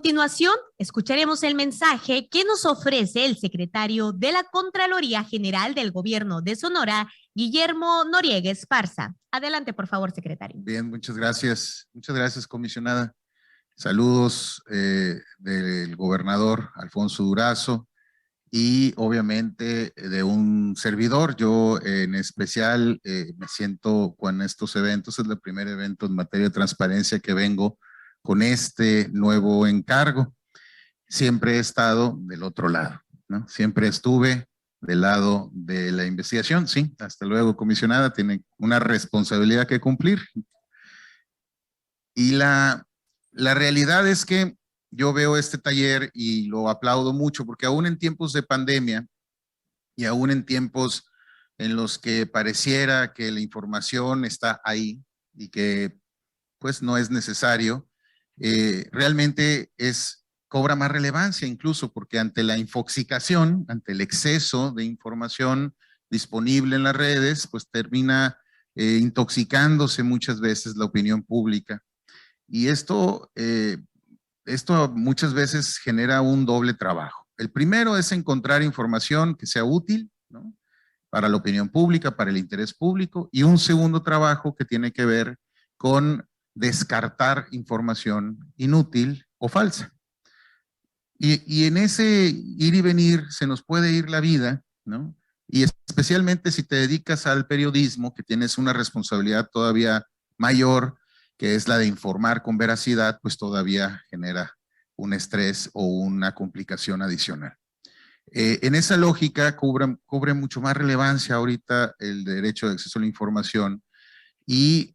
Continuación, escucharemos el mensaje que nos ofrece el secretario de la Contraloría General del Gobierno de Sonora, Guillermo Noriega Esparza. Adelante, por favor, secretario. Bien, muchas gracias. Muchas gracias, comisionada. Saludos del gobernador Alfonso Durazo y obviamente de un servidor. Yo en especial me siento con estos eventos, es el primer evento en materia de transparencia que vengo con este nuevo encargo. Siempre he estado del otro lado, ¿no? Siempre estuve del lado de la investigación, sí. Hasta luego, comisionada, tiene una responsabilidad que cumplir. Y la realidad es que yo veo este taller y lo aplaudo mucho porque aún en tiempos de pandemia y aún en tiempos en los que pareciera que la información está ahí y que pues no es necesario, realmente cobra más relevancia incluso porque ante la infoxicación, ante el exceso de información disponible en las redes, pues termina intoxicándose muchas veces la opinión pública. Y esto muchas veces genera un doble trabajo. El primero es encontrar información que sea útil, ¿no?, para la opinión pública, para el interés público, y un segundo trabajo que tiene que ver con descartar información inútil o falsa. Y en ese ir y venir se nos puede ir la vida, ¿no? Y especialmente si te dedicas al periodismo, que tienes una responsabilidad todavía mayor, que es la de informar con veracidad, pues todavía genera un estrés o una complicación adicional. En esa lógica cubre mucho más relevancia ahorita el derecho de acceso a la información y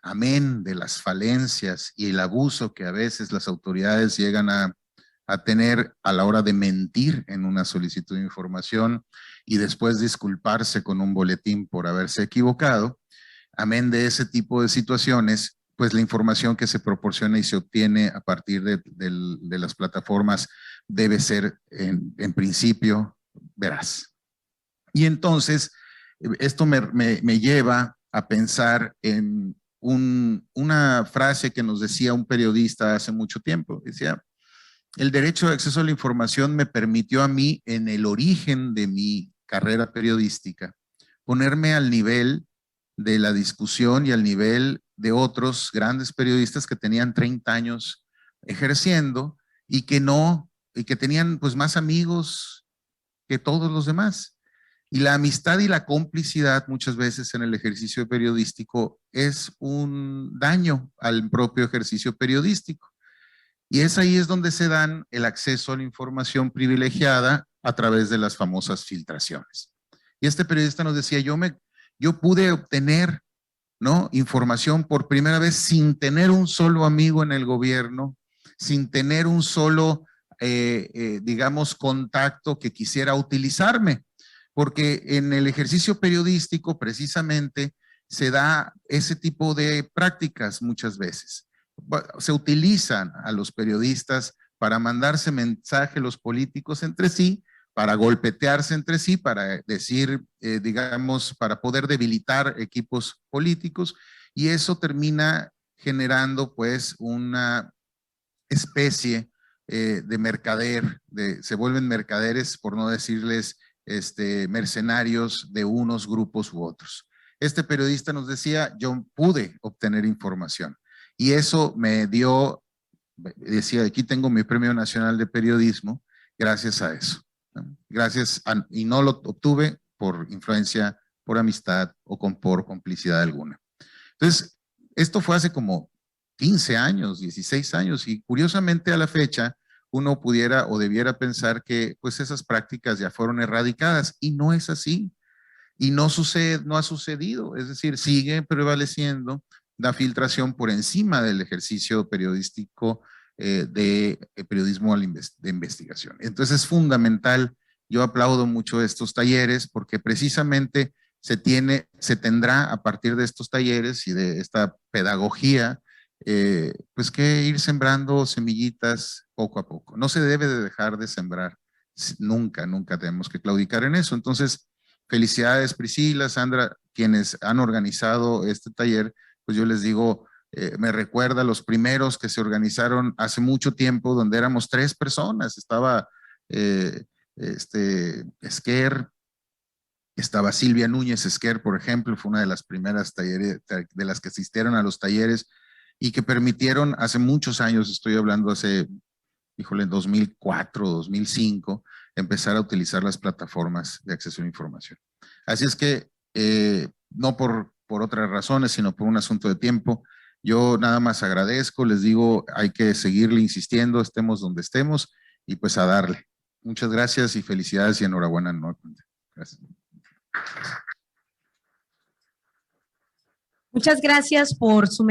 amén de las falencias y el abuso que a veces las autoridades llegan a tener a la hora de mentir en una solicitud de información y después disculparse con un boletín por haberse equivocado. Amén de ese tipo de situaciones, pues la información que se proporciona y se obtiene a partir de las plataformas debe ser en principio veraz. Y entonces esto me lleva a pensar en una frase que nos decía un periodista hace mucho tiempo. Decía, el derecho de acceso a la información me permitió a mí, en el origen de mi carrera periodística, ponerme al nivel de la discusión y al nivel de otros grandes periodistas que tenían 30 años ejerciendo y que tenían pues más amigos que todos los demás. Y la amistad y la complicidad muchas veces en el ejercicio periodístico es un daño al propio ejercicio periodístico. Y ahí es donde se dan el acceso a la información privilegiada a través de las famosas filtraciones. Y este periodista nos decía, yo pude obtener, ¿no?, información por primera vez sin tener un solo amigo en el gobierno, sin tener un solo, digamos, contacto que quisiera utilizarme, porque en el ejercicio periodístico precisamente se da ese tipo de prácticas muchas veces. Se utilizan a los periodistas para mandarse mensajes los políticos entre sí, para golpetearse entre sí, para decir, digamos, para poder debilitar equipos políticos, y eso termina generando pues una especie de mercader, se vuelven mercaderes, por no decirles mercenarios de unos grupos u otros. Este periodista nos decía, yo pude obtener información y eso me dio, decía, aquí tengo mi Premio Nacional de Periodismo, gracias a eso, ¿no? Y no lo obtuve por influencia, por amistad o por complicidad alguna. Entonces, esto fue hace como 15 años, 16 años, y curiosamente a la fecha uno pudiera o debiera pensar que pues esas prácticas ya fueron erradicadas, y no es así, y no ha sucedido, es decir, sigue prevaleciendo la filtración por encima del ejercicio periodístico de periodismo de investigación. Entonces es fundamental, yo aplaudo mucho estos talleres porque precisamente se tendrá a partir de estos talleres y de esta pedagogía, pues que ir sembrando semillitas poco a poco. No se debe de dejar de sembrar, nunca tenemos que claudicar en eso. Entonces, felicidades Priscila, Sandra, quienes han organizado este taller, pues yo les digo me recuerda a los primeros que se organizaron hace mucho tiempo, donde éramos 3 personas. Estaba Esquer, estaba Silvia Núñez Esquer, por ejemplo, fue una de las primeras talleres, de las que asistieron a los talleres y que permitieron hace muchos años, estoy hablando hace, híjole, 2004, 2005, empezar a utilizar las plataformas de acceso a la información. Así es que, no por otras razones, sino por un asunto de tiempo, yo nada más agradezco, les digo, hay que seguirle insistiendo, estemos donde estemos, y pues a darle. Muchas gracias y felicidades y enhorabuena nuevamente. Gracias. Muchas gracias por su